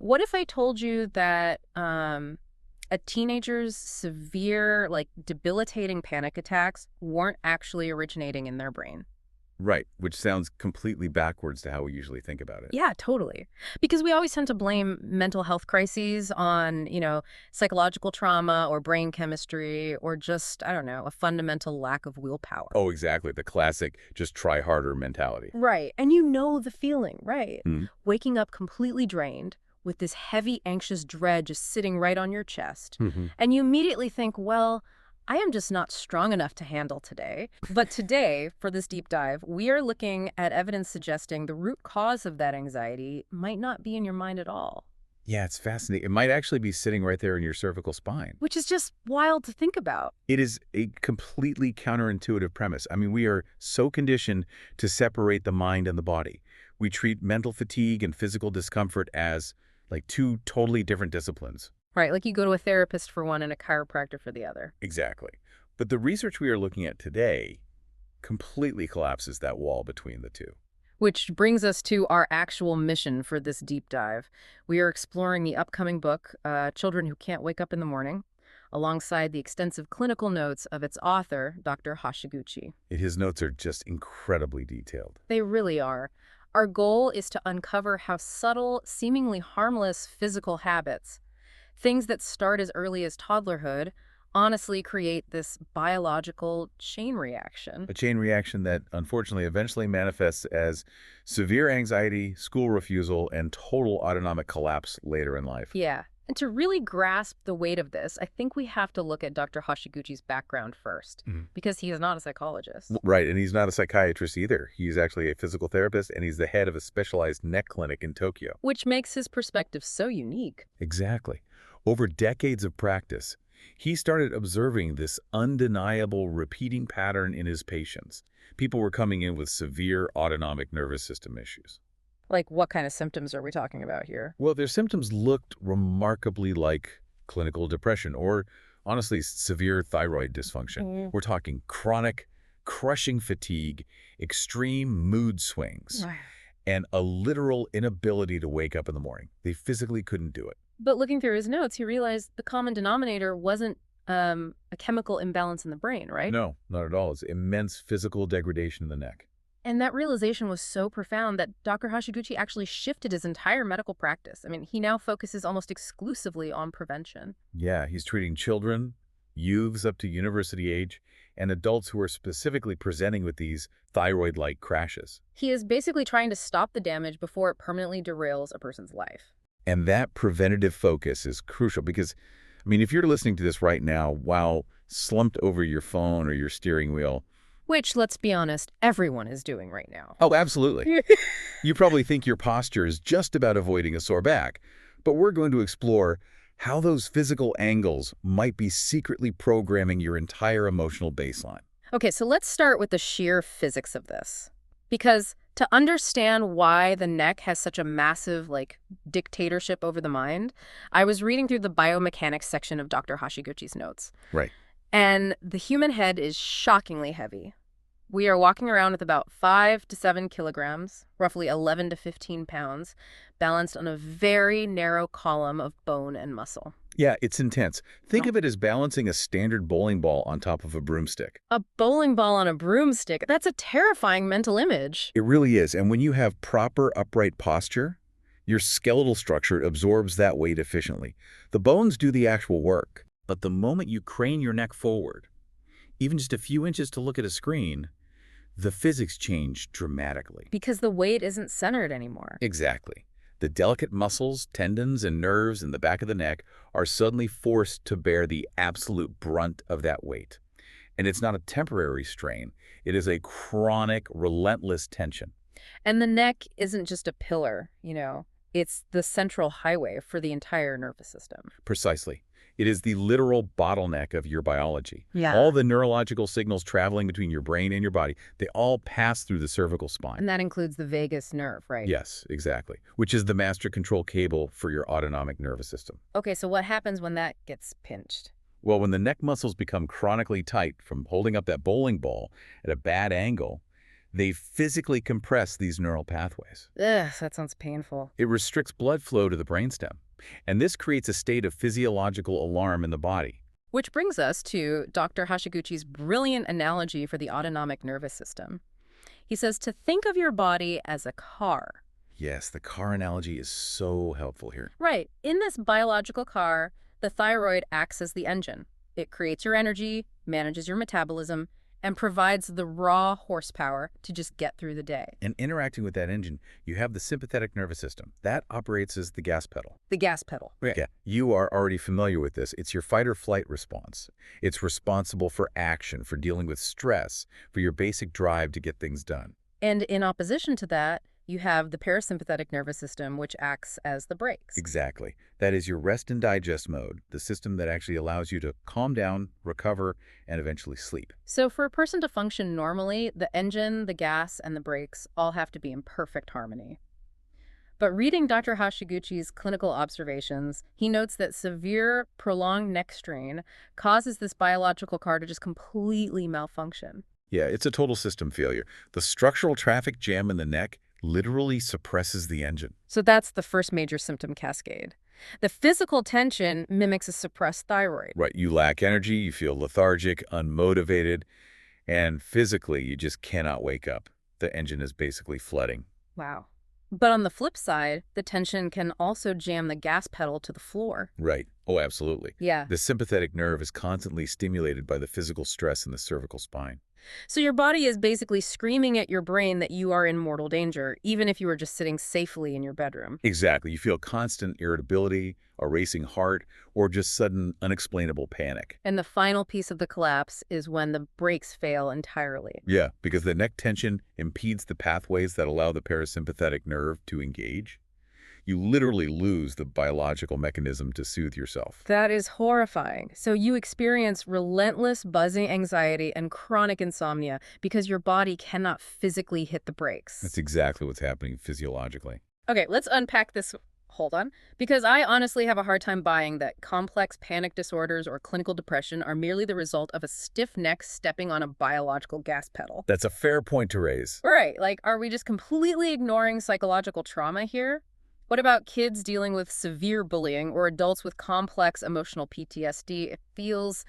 What if I told you that a teenager's severe, like debilitating panic attacks weren't actually originating in their brain? Right, which sounds completely backwards to how we usually think about it. Yeah, totally. Because we always tend to blame mental health crises on, psychological trauma or brain chemistry or just, I don't know, a fundamental lack of willpower. Oh, exactly. The classic just try harder mentality. Right. And you know the feeling, right? Hmm. Waking up completely drained with this heavy, anxious dread just sitting right on your chest. Hmm. And you immediately think, well, I am just not strong enough to handle today. But today, for this deep dive, we are looking at evidence suggesting the root cause of that anxiety might not be in your mind at all, Yeah, it's fascinating. It might actually be sitting right there in your cervical spine. which is just wild to think about. It is a completely counterintuitive premise. I mean, we are so conditioned to separate the mind and the body. We treat mental fatigue and physical discomfort as like two totally different disciplines. Right, like you go to a therapist for one and a chiropractor for the other. Exactly. But the research we are looking at today completely collapses that wall between the two. Which brings us to our actual mission for this deep dive. We are exploring the upcoming book, Children Who Can't Wake Up in the Morning, alongside the extensive clinical notes of its author, Dr. Hashiguchi. His notes are just incredibly detailed. They really are. Our goal is to uncover how subtle, seemingly harmless physical habits, things that start as early as toddlerhood, honestly create this biological chain reaction. A chain reaction that unfortunately eventually manifests as severe anxiety, school refusal, and total autonomic collapse later in life. Yeah. And to really grasp the weight of this, I think we have to look at Dr. Hashiguchi's background first, Mhm. because he is not a psychologist. Right, and he's not a psychiatrist either. He's actually a physical therapist, and he's the head of a specialized neck clinic in Tokyo. Which makes his perspective so unique. Exactly. Over decades of practice, he started observing this undeniable repeating pattern in his patients. People were coming in with severe autonomic nervous system issues. Like, what kind of symptoms are we talking about here? Well, their symptoms looked remarkably like clinical depression or, honestly, severe thyroid dysfunction. Mm. We're talking chronic, crushing fatigue, extreme mood swings, Right. and a literal inability to wake up in the morning. They physically couldn't do it. But looking through his notes, he realized the common denominator wasn't a chemical imbalance in the brain, right? No, not at all. It's immense physical degradation in the neck. And that realization was so profound that Dr. Hashiguchi actually shifted his entire medical practice. I mean, he now focuses almost exclusively on prevention. Yeah, he's treating children, youths up to university age, and adults who are specifically presenting with these thyroid-like crashes. He is basically trying to stop the damage before it permanently derails a person's life. And that preventative focus is crucial because, I mean, if you're listening to this right now while slumped over your phone or your steering wheel. Which, let's be honest, everyone is doing right now. Oh, absolutely. You probably think your posture is just about avoiding a sore back, but we're going to explore how those physical angles might be secretly programming your entire emotional baseline. Okay, so let's start with the sheer physics of this. Because to understand why the neck has such a massive, dictatorship over the mind, I was reading through the biomechanics section of Dr. Hashiguchi's notes. Right. And the human head is shockingly heavy. We are walking around with about 5 to 7 kilograms, roughly 11 to 15 pounds, balanced on a very narrow column of bone and muscle. Yeah, it's intense. Think of it as balancing a standard bowling ball on top of a broomstick. A bowling ball on a broomstick, that's a terrifying mental image. It really is. And when you have proper upright posture, your skeletal structure absorbs that weight efficiently. The bones do the actual work. But the moment you crane your neck forward, even just a few inches to look at a screen, the physics change dramatically. Because the weight isn't centered anymore. Exactly. The delicate muscles, tendons, and nerves in the back of the neck are suddenly forced to bear the absolute brunt of that weight. And it's not a temporary strain. It is a chronic, relentless tension. And the neck isn't just a pillar, it's the central highway for the entire nervous system. Precisely. It is the literal bottleneck of your biology. Yeah. All the neurological signals traveling between your brain and your body, they all pass through the cervical spine. And that includes the vagus nerve, right? Yes, exactly. Which is the master control cable for your autonomic nervous system. Okay, so what happens when that gets pinched? Well, when the neck muscles become chronically tight from holding up that bowling ball at a bad angle, They physically compress these neural pathways. Ugh, that sounds painful. It restricts blood flow to the brainstem, and this creates a state of physiological alarm in the body. Which brings us to Dr. Hashiguchi's brilliant analogy for the autonomic nervous system. He says to think of your body as a car. Yes, the car analogy is so helpful here. Right. In this biological car, the thyroid acts as the engine. It creates your energy, manages your metabolism, and provides the raw horsepower to just get through the day. And interacting with that engine, you have the sympathetic nervous system. That operates as the gas pedal. The gas pedal. Yeah, you are already familiar with this. It's your fight or flight response. It's responsible for action, for dealing with stress, for your basic drive to get things done. And in opposition to that, you have the parasympathetic nervous system, which acts as the brakes. Exactly. That is your rest and digest mode, the system that actually allows you to calm down, recover, and eventually sleep. So for a person to function normally, the engine, the gas, and the brakes all have to be in perfect harmony. But reading Dr. Hashiguchi's clinical observations, he notes that severe, prolonged neck strain causes this biological car to just completely malfunction. Yeah, it's a total system failure. The structural traffic jam in the neck literally suppresses the engine. So that's the first major symptom cascade. The physical tension mimics a suppressed thyroid. Right, you lack energy, you feel lethargic, unmotivated, and physically you just cannot wake up. The engine is basically flooding. Wow. But on the flip side, the tension can also jam the gas pedal to the floor. Right. Oh, absolutely. Yeah. The sympathetic nerve is constantly stimulated by the physical stress in the cervical spine. So your body is basically screaming at your brain that you are in mortal danger, even if you were just sitting safely in your bedroom. Exactly. You feel constant irritability, a racing heart, or just sudden unexplainable panic. And the final piece of the collapse is when the brakes fail entirely. Yeah, because the neck tension impedes the pathways that allow the parasympathetic nerve to engage. You literally lose the biological mechanism to soothe yourself. That is horrifying. So you experience relentless buzzing anxiety and chronic insomnia because your body cannot physically hit the brakes. That's exactly what's happening physiologically. Okay, let's unpack this. Hold on. Because I honestly have a hard time buying that complex panic disorders or clinical depression are merely the result of a stiff neck stepping on a biological gas pedal. That's a fair point to raise. Right. Like, are we just completely ignoring psychological trauma here? What about kids dealing with severe bullying or adults with complex emotional PTSD? It feels,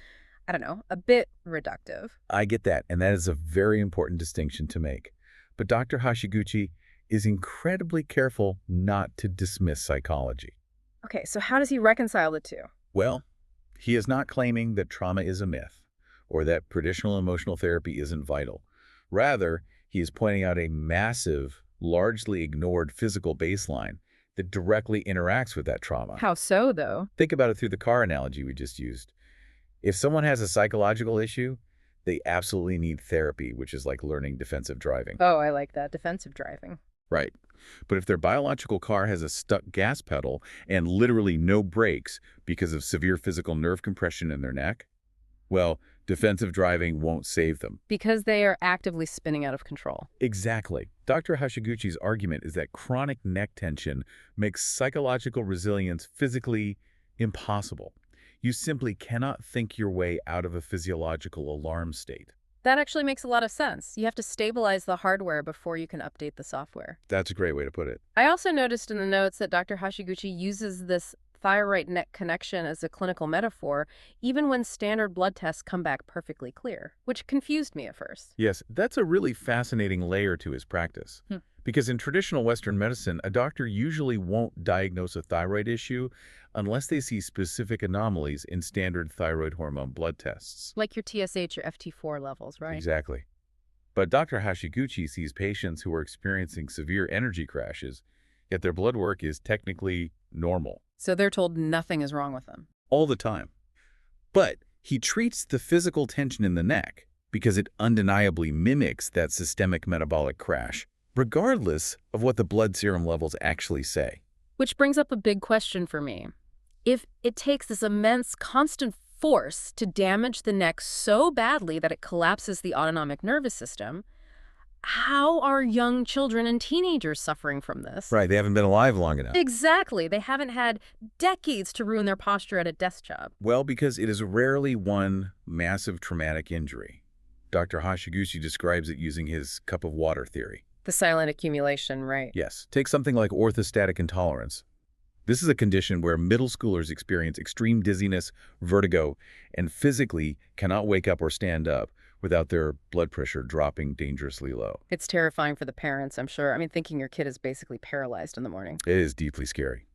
I don't know, a bit reductive. I get that, and that is a very important distinction to make. But Dr. Hashiguchi is incredibly careful not to dismiss psychology. Okay, so how does he reconcile the two? Well, he is not claiming that trauma is a myth or that traditional emotional therapy isn't vital. Rather, he is pointing out a massive, largely ignored physical baseline that directly interacts with that trauma. How so, though? Think about it through the car analogy we just used. If someone has a psychological issue, they absolutely need therapy, which is like learning defensive driving. Oh, I like that. Defensive driving. Right. But if their biological car has a stuck gas pedal and literally no brakes because of severe physical nerve compression in their neck, well, defensive driving won't save them. Because they are actively spinning out of control. Exactly. Dr. Hashiguchi's argument is that chronic neck tension makes psychological resilience physically impossible. You simply cannot think your way out of a physiological alarm state. That actually makes a lot of sense. You have to stabilize the hardware before you can update the software. That's a great way to put it. I also noticed in the notes that Dr. Hashiguchi uses this thyroid neck connection as a clinical metaphor, even when standard blood tests come back perfectly clear, which confused me at first. Yes, that's a really fascinating layer to his practice. Because in traditional Western medicine, a doctor usually won't diagnose a thyroid issue unless they see specific anomalies in standard thyroid hormone blood tests. Like your TSH or FT4 levels, right? Exactly. But Dr. Hashiguchi sees patients who are experiencing severe energy crashes, yet their blood work is technically normal. So they're told nothing is wrong with them. All the time. But he treats the physical tension in the neck because it undeniably mimics that systemic metabolic crash, regardless of what the blood serum levels actually say. Which brings up a big question for me. If it takes this immense constant force to damage the neck so badly that it collapses the autonomic nervous system, how are young children and teenagers suffering from this? Right, they haven't been alive long enough. Exactly. They haven't had decades to ruin their posture at a desk job. Well, because it is rarely one massive traumatic injury. Dr. Hashiguchi describes it using his cup of water theory. The silent accumulation, right? Yes, take something like orthostatic intolerance. This is a condition where middle schoolers experience extreme dizziness, vertigo, and physically cannot wake up or stand up without their blood pressure dropping dangerously low. It's terrifying for the parents, I'm sure. I mean, thinking your kid is basically paralyzed in the morning. It is deeply scary.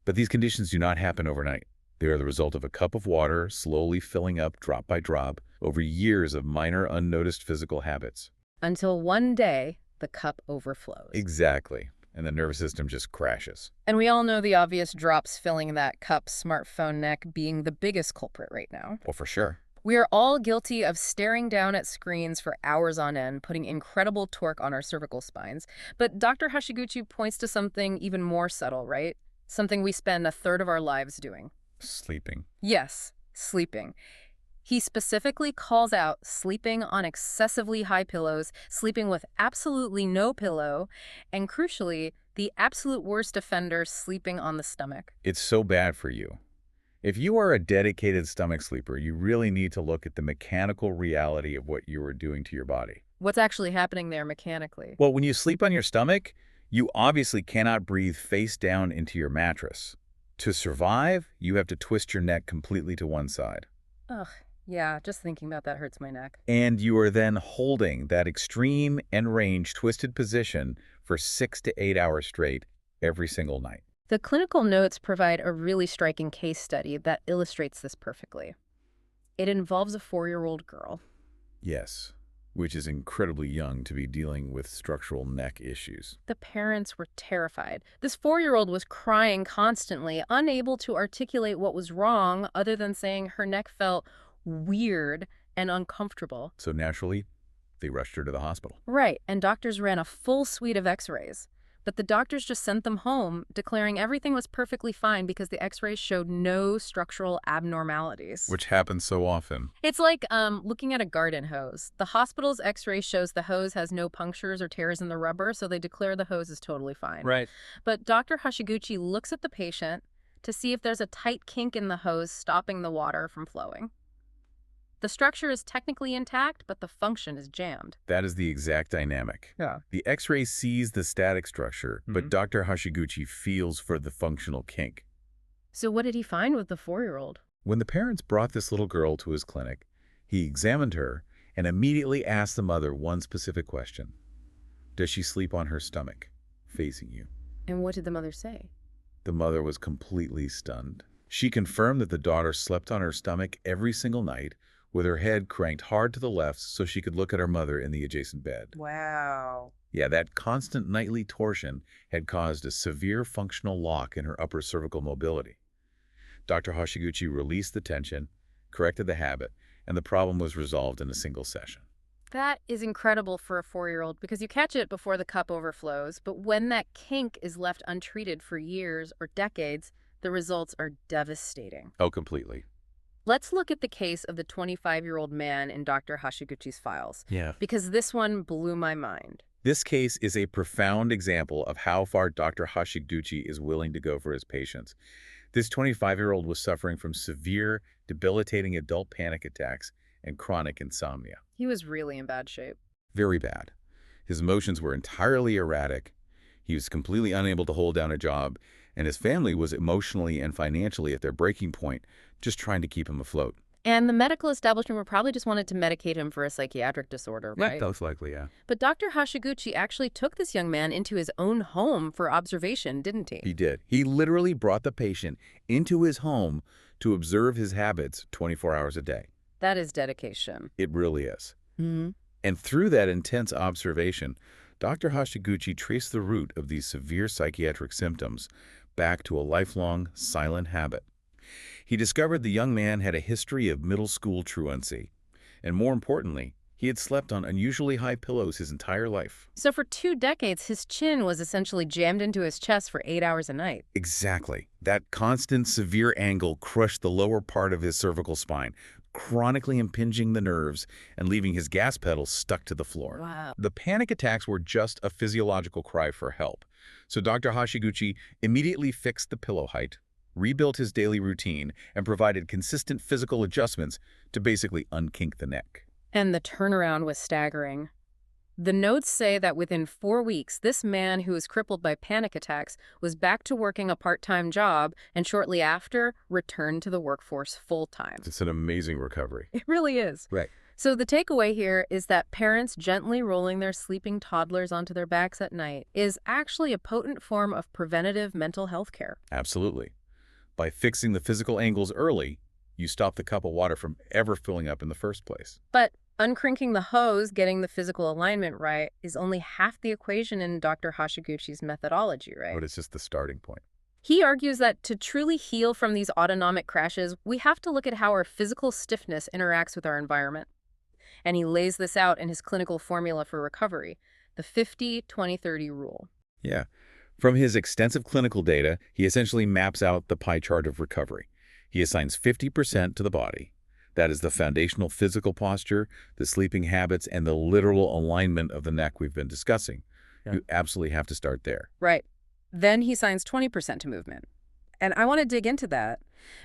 But these conditions do not happen overnight. They are the result of a cup of water slowly filling up drop by drop over years of minor unnoticed physical habits. Until one day, the cup overflows. Exactly. And the nervous system just crashes. And we all know the obvious drops filling that cup smartphone neck being the biggest culprit right now. Well, for sure. We are all guilty of staring down at screens for hours on end, putting incredible torque on our cervical spines. But Dr. Hashiguchi points to something even more subtle, right? Something we spend a third of our lives doing. Sleeping. Yes, sleeping. He specifically calls out sleeping on excessively high pillows, sleeping with absolutely no pillow, and crucially, the absolute worst offender, sleeping on the stomach. It's so bad for you. If you are a dedicated stomach sleeper, you really need to look at the mechanical reality of what you are doing to your body. What's actually happening there mechanically? Well, when you sleep on your stomach, you obviously cannot breathe face down into your mattress. To survive, you have to twist your neck completely to one side. Ugh, yeah, just thinking about that hurts my neck. And you are then holding that extreme end range twisted position for 6 to 8 hours straight every single night. The clinical notes provide a really striking case study that illustrates this perfectly. It involves a 4-year-old girl. Yes, which is incredibly young to be dealing with structural neck issues. The parents were terrified. This 4-year-old was crying constantly, unable to articulate what was wrong other than saying her neck felt weird and uncomfortable. So naturally, they rushed her to the hospital. Right, and doctors ran a full suite of x-rays. But the doctors just sent them home, declaring everything was perfectly fine because the x-rays showed no structural abnormalities. Which happens so often. It's like looking at a garden hose. The hospital's x-ray shows the hose has no punctures or tears in the rubber, so they declare the hose is totally fine. Right. But Dr. Hashiguchi looks at the patient to see if there's a tight kink in the hose stopping the water from flowing. The structure is technically intact, but the function is jammed. That is the exact dynamic. Yeah. The X-ray sees the static structure, but Dr. Hashiguchi feels for the functional kink. So what did he find with the 4-year-old? When the parents brought this little girl to his clinic, he examined her and immediately asked the mother one specific question. Does she sleep on her stomach, facing you? And what did the mother say? The mother was completely stunned. She confirmed that the daughter slept on her stomach every single night, with her head cranked hard to the left so she could look at her mother in the adjacent bed. Wow. Yeah, that constant nightly torsion had caused a severe functional lock in her upper cervical mobility. Dr. Hashiguchi released the tension, corrected the habit, and the problem was resolved in a single session. That is incredible for a 4-year-old because you catch it before the cup overflows, but when that kink is left untreated for years or decades, the results are devastating. Oh, completely. Let's look at the case of the 25-year-old man in Dr. Hashiguchi's files. Yeah. Because this one blew my mind. This case is a profound example of how far Dr. Hashiguchi is willing to go for his patients. This 25-year-old was suffering from severe, debilitating adult panic attacks and chronic insomnia. He was really in bad shape. Very bad. His emotions were entirely erratic. He was completely unable to hold down a job, and his family was emotionally and financially at their breaking point, just trying to keep him afloat. And the medical establishment probably just wanted to medicate him for a psychiatric disorder, right? Most likely, yeah. But Dr. Hashiguchi actually took this young man into his own home for observation, didn't he? He did. He literally brought the patient into his home to observe his habits 24 hours a day. That is dedication. It really is. Mm-hmm. And through that intense observation, Dr. Hashiguchi traced the root of these severe psychiatric symptoms back to a lifelong silent habit. He discovered the young man had a history of middle school truancy, and more importantly, he had slept on unusually high pillows his entire life. So for 2 decades, his chin was essentially jammed into his chest for 8 hours a night. Exactly. That constant severe angle crushed the lower part of his cervical spine, chronically impinging the nerves and leaving his gas pedal stuck to the floor. Wow. The panic attacks were just a physiological cry for help. So Dr. Hashiguchi immediately fixed the pillow height, rebuilt his daily routine, and provided consistent physical adjustments to basically unkink the neck. And the turnaround was staggering. The notes say that within 4 weeks, this man who was crippled by panic attacks was back to working a part-time job and shortly after returned to the workforce full-time. It's an amazing recovery. It really is. Right. So the takeaway here is that parents gently rolling their sleeping toddlers onto their backs at night is actually a potent form of preventative mental health care. Absolutely. By fixing the physical angles early, you stop the cup of water from ever filling up in the first place. But uncrinking the hose, getting the physical alignment right, is only half the equation in Dr. Hashiguchi's methodology, right? But it's just the starting point. He argues that to truly heal from these autonomic crashes, we have to look at how our physical stiffness interacts with our environment. And he lays this out in his clinical formula for recovery, the 50-20-30 rule. Yeah. From his extensive clinical data, he essentially maps out the pie chart of recovery. He assigns 50% to the body. That is the foundational physical posture, the sleeping habits, and the literal alignment of the neck we've been discussing. Yeah. You absolutely have to start there. Right. Then he assigns 20% to movement. And I want to dig into that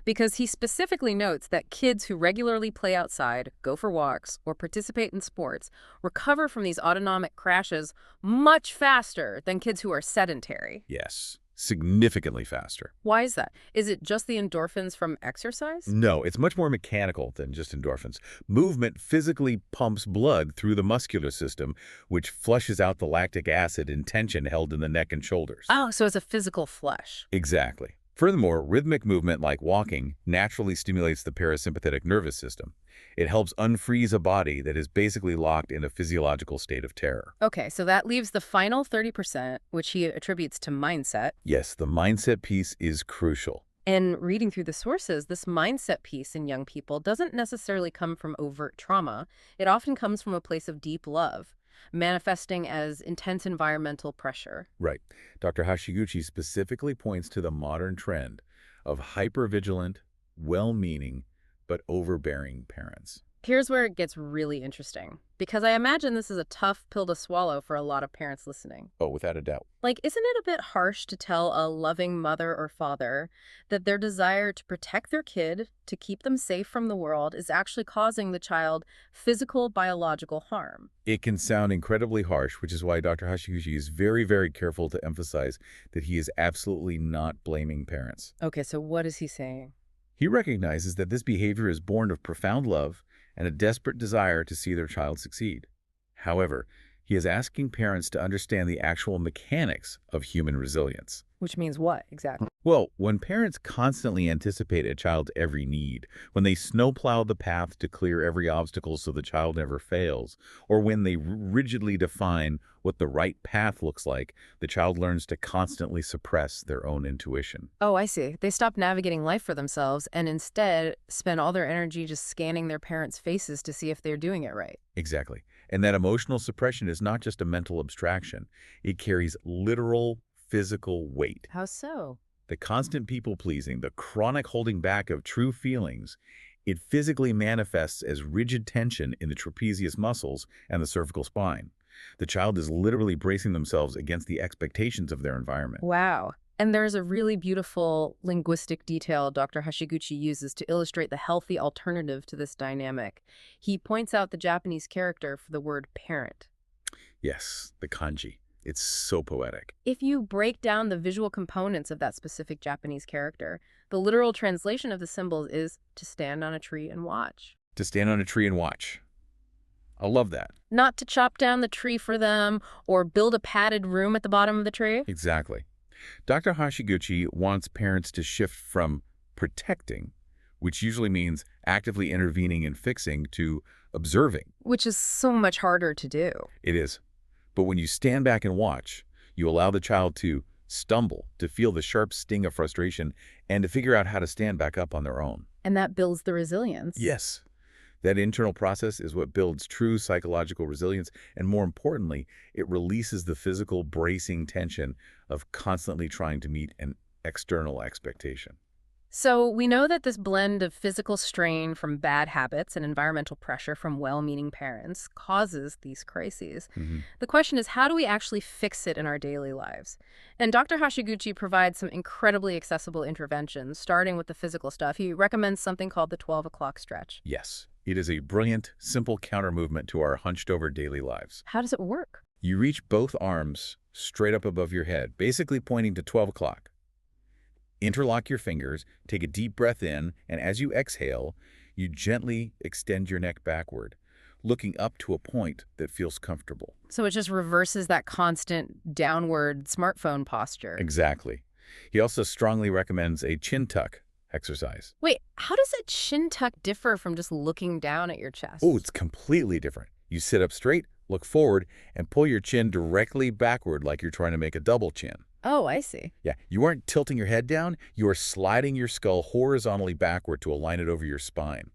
because he specifically notes that kids who regularly play outside, go for walks, or participate in sports recover from these autonomic crashes much faster than kids who are sedentary. Yes, significantly faster. Why is that? Is it just the endorphins from exercise? No, it's much more mechanical than just endorphins. Movement physically pumps blood through the muscular system, which flushes out the lactic acid and tension held in the neck and shoulders. Oh, so it's a physical flush. Exactly. Furthermore, rhythmic movement like walking naturally stimulates the parasympathetic nervous system. It helps unfreeze a body that is basically locked in a physiological state of terror. Okay, so that leaves the final 30%, which he attributes to mindset. Yes, the mindset piece is crucial. And reading through the sources, this mindset piece in young people doesn't necessarily come from overt trauma. It often comes from a place of deep love, manifesting as intense environmental pressure. Right. Dr. Hashiguchi specifically points to the modern trend of hypervigilant, well-meaning, but overbearing parents. Here's where it gets really interesting, because I imagine this is a tough pill to swallow for a lot of parents listening. Oh, without a doubt. Like, isn't it a bit harsh to tell a loving mother or father that their desire to protect their kid, to keep them safe from the world, is actually causing the child physical, biological harm? It can sound incredibly harsh, which is why Dr. Hashiguchi is very, very careful to emphasize that he is absolutely not blaming parents. Okay, so what is he saying? He recognizes that this behavior is born of profound love and a desperate desire to see their child succeed. However, he is asking parents to understand the actual mechanics of human resilience. Which means what, exactly? Well, when parents constantly anticipate a child's every need, when they snowplow the path to clear every obstacle so the child never fails, or when they rigidly define what the right path looks like, the child learns to constantly suppress their own intuition. Oh, I see. They stop navigating life for themselves and instead spend all their energy just scanning their parents' faces to see if they're doing it right. Exactly. And that emotional suppression is not just a mental abstraction. It carries literal physical weight. How so? The constant people-pleasing, the chronic holding back of true feelings, it physically manifests as rigid tension in the trapezius muscles and the cervical spine. The child is literally bracing themselves against the expectations of their environment. Wow. And there's a really beautiful linguistic detail Dr. Hashiguchi uses to illustrate the healthy alternative to this dynamic. He points out the Japanese character for the word parent. Yes, the kanji. It's so poetic. If you break down the visual components of that specific Japanese character, the literal translation of the symbols is to stand on a tree and watch. To stand on a tree and watch. I love that. Not to chop down the tree for them or build a padded room at the bottom of the tree. Exactly. Dr. Hashiguchi wants parents to shift from protecting, which usually means actively intervening and fixing, to observing. Which is so much harder to do. It is. But when you stand back and watch, you allow the child to stumble, to feel the sharp sting of frustration, and to figure out how to stand back up on their own. And that builds the resilience. Yes. That internal process is what builds true psychological resilience, and more importantly, it releases the physical bracing tension of constantly trying to meet an external expectation. So we know that this blend of physical strain from bad habits and environmental pressure from well-meaning parents causes these crises. The question is, how do we actually fix it in our daily lives? And Dr. Hashiguchi provides some incredibly accessible interventions, starting with the physical stuff. He recommends something called the 12 o'clock stretch. Yes. It is a brilliant, simple counter movement to our hunched-over daily lives. How does it work? You reach both arms straight up above your head, basically pointing to 12 o'clock. Interlock your fingers, take a deep breath in, and as you exhale, you gently extend your neck backward, looking up to a point that feels comfortable. So it just reverses that constant downward smartphone posture. Exactly. He also strongly recommends a chin tuck exercise. Wait, how does a chin tuck differ from just looking down at your chest? Oh, it's completely different. You sit up straight, look forward, and pull your chin directly backward like you're trying to make a double chin. Oh, I see. Yeah, you aren't tilting your head down, you are sliding your skull horizontally backward to align it over your spine.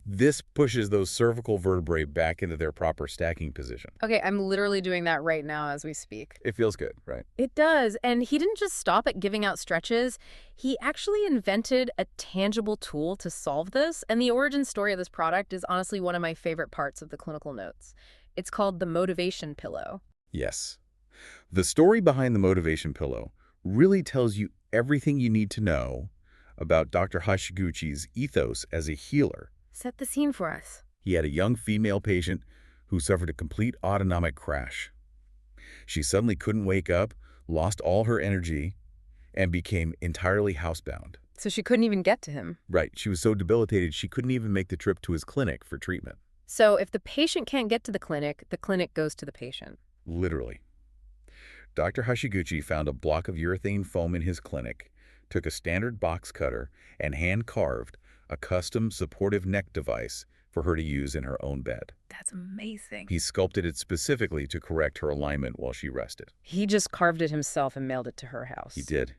This pushes those cervical vertebrae back into their proper stacking position. Okay, I'm literally doing that right now as we speak. It feels good, right? It does. And he didn't just stop at giving out stretches. He actually invented a tangible tool to solve this. And the origin story of this product is honestly one of my favorite parts of the clinical notes. It's called the motivation pillow. Yes. The story behind the motivation pillow really tells you everything you need to know about Dr. Hashiguchi's ethos as a healer. Set the scene for us. He had a young female patient who suffered a complete autonomic crash. She suddenly couldn't wake up, lost all her energy, and became entirely housebound. So she couldn't even get to him. Right, she was so debilitated she couldn't even make the trip to his clinic for treatment. So if the patient can't get to the clinic goes to the patient. Literally. Dr. Hashiguchi found a block of urethane foam in his clinic, took a standard box cutter, and hand-carved a custom supportive neck device for her to use in her own bed. That's amazing. He sculpted it specifically to correct her alignment while she rested. He just carved it himself and mailed it to her house. He did.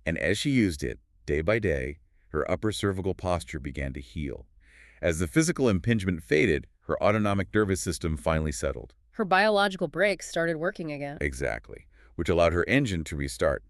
And as she used it, day by day, her upper cervical posture began to heal. As the physical impingement faded, her autonomic nervous system finally settled. Her biological brakes started working again. Exactly, which allowed her engine to restart.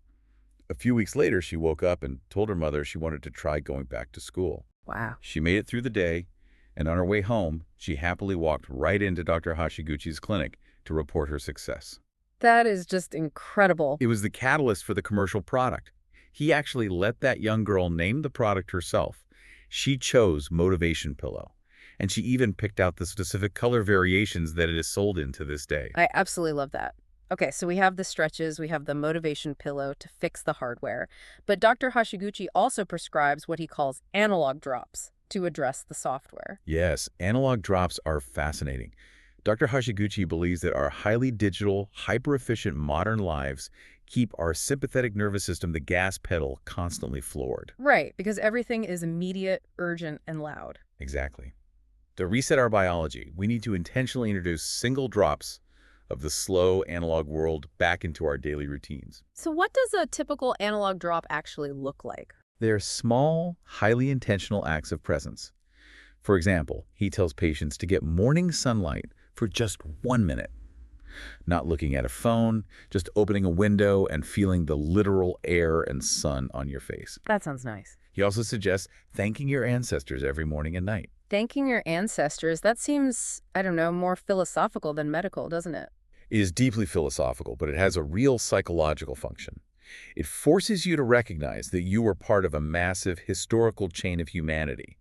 A few weeks later, she woke up and told her mother she wanted to try going back to school. Wow. She made it through the day, and on her way home, she happily walked right into Dr. Hashiguchi's clinic to report her success. That is just incredible. It was the catalyst for the commercial product. He actually let that young girl name the product herself. She chose Motivation Pillow, and she even picked out the specific color variations that it is sold in to this day. I absolutely love that. Okay, so we have the stretches, we have the motivation pillow to fix the hardware, but Dr. Hashiguchi also prescribes what he calls analog drops to address the software. Yes, analog drops are fascinating. Dr. Hashiguchi believes that our highly digital, hyper-efficient modern lives keep our sympathetic nervous system, the gas pedal, constantly floored. Right, because everything is immediate, urgent, and loud. Exactly. To reset our biology, we need to intentionally introduce single drops of the slow analog world back into our daily routines. So what does a typical analog drop actually look like? They're small, highly intentional acts of presence. For example, he tells patients to get morning sunlight for just 1 minute. Not looking at a phone, just opening a window and feeling the literal air and sun on your face. That sounds nice. He also suggests thanking your ancestors every morning and night. Thanking your ancestors, that seems, I don't know, more philosophical than medical, doesn't it? It is deeply philosophical, but it has a real psychological function. It forces you to recognize that you are part of a massive historical chain of humanity.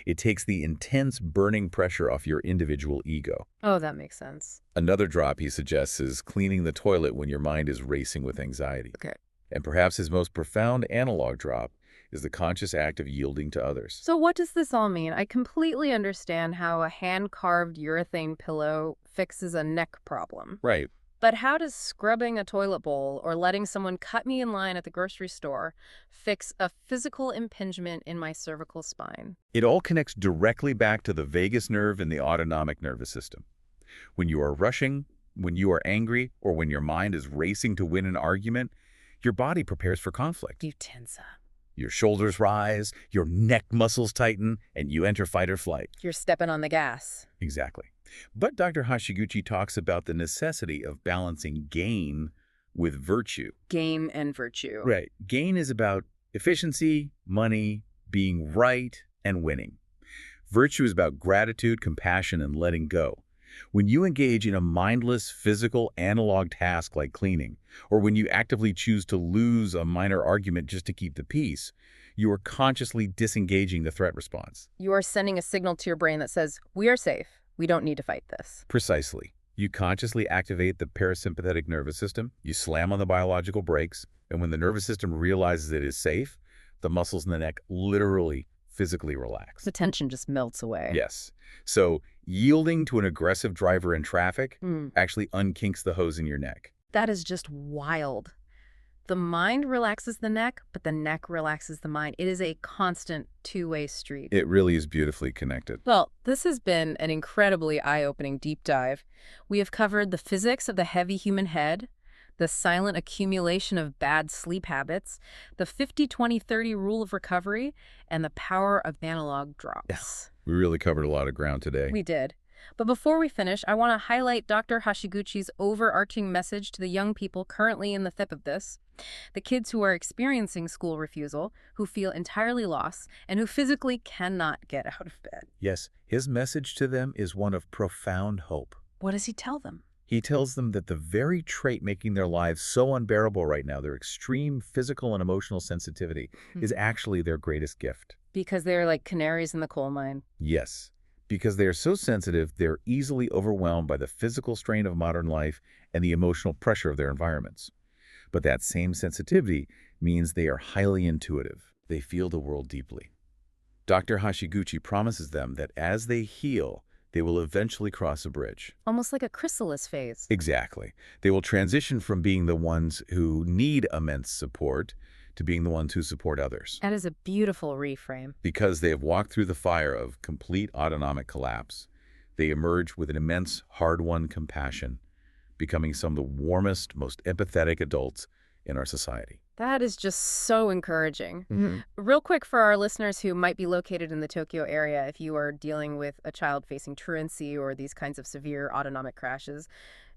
It takes the intense burning pressure off your individual ego. Oh, that makes sense. Another drop he suggests is cleaning the toilet when your mind is racing with anxiety. Okay. And perhaps his most profound analog drop is the conscious act of yielding to others. So what does this all mean? I completely understand how a hand-carved urethane pillow fixes a neck problem. Right. But how does scrubbing a toilet bowl or letting someone cut me in line at the grocery store fix a physical impingement in my cervical spine? It all connects directly back to the vagus nerve in the autonomic nervous system. When you are rushing, when you are angry, or when your mind is racing to win an argument, your body prepares for conflict. You tense up. Your shoulders rise, your neck muscles tighten, and you enter fight or flight. You're stepping on the gas. Exactly. But Dr. Hashiguchi talks about the necessity of balancing gain with virtue. Game and virtue. Right. Gain is about efficiency, money, being right, and winning. Virtue is about gratitude, compassion, and letting go. When you engage in a mindless physical analog task like cleaning, or when you actively choose to lose a minor argument just to keep the peace, you are consciously disengaging the threat response. You are sending a signal to your brain that says, we are safe. We don't need to fight this. Precisely. You consciously activate the parasympathetic nervous system, you slam on the biological brakes, and when the nervous system realizes it is safe, the muscles in the neck literally, physically relax. The tension just melts away. Yes. So yielding to an aggressive driver in traffic Mm, actually unkinks the hose in your neck. that is just wild. The mind relaxes the neck, but the neck relaxes the mind. It is a constant two-way street. It really is beautifully connected. Well, this has been an incredibly eye-opening deep dive. We have covered the physics of the heavy human head, the silent accumulation of bad sleep habits, the 50-20-30 rule of recovery, and the power of analog drops. We really covered a lot of ground today. We did. But before we finish, I want to highlight Dr. Hashiguchi's overarching message to the young people currently in the thick of this. The kids who are experiencing school refusal, who feel entirely lost, and who physically cannot get out of bed. Yes, his message to them is one of profound hope. What does he tell them? He tells them that the very trait making their lives so unbearable right now, their extreme physical and emotional sensitivity, is actually their greatest gift. Because they're like canaries in the coal mine. Yes, because they are so sensitive, they're easily overwhelmed by the physical strain of modern life and the emotional pressure of their environments. But that same sensitivity means they are highly intuitive. They feel the world deeply. Dr. Hashiguchi promises them that as they heal, they will eventually cross a bridge. Almost like a chrysalis phase. Exactly. They will transition from being the ones who need immense support to being the ones who support others. That is a beautiful reframe. Because they have walked through the fire of complete autonomic collapse, they emerge with an immense, hard-won compassion, becoming some of the warmest, most empathetic adults in our society. That is just so encouraging. Real quick for our listeners who might be located in the Tokyo area, if you are dealing with a child facing truancy or these kinds of severe autonomic crashes,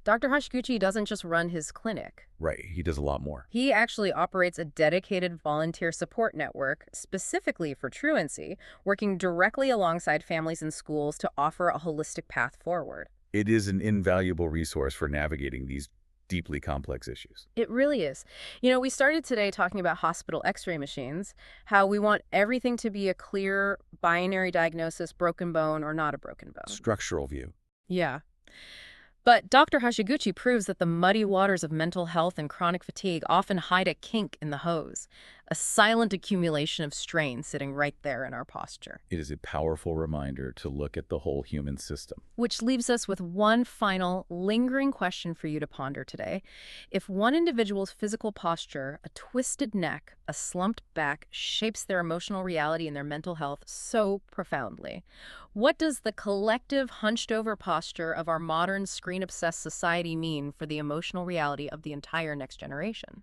Dr. Hashiguchi doesn't just run his clinic. Right, he does a lot more. He actually operates a dedicated volunteer support network specifically for truancy, working directly alongside families and schools to offer a holistic path forward. It is an invaluable resource for navigating these deeply complex issues. It really is. You know, we started today talking about hospital x-ray machines, how we want everything to be a clear binary diagnosis, broken bone or not a broken bone. Structural view. Yeah. But Dr. Hashiguchi proves that the muddy waters of mental health and chronic fatigue often hide a kink in the hose, a silent accumulation of strain sitting right there in our posture. It is a powerful reminder to look at the whole human system. Which leaves us with one final, lingering question for you to ponder today. If one individual's physical posture, a twisted neck, a slumped back, shapes their emotional reality and their mental health so profoundly, what does the collective hunched-over posture of our modern screen-obsessed society mean for the emotional reality of the entire next generation?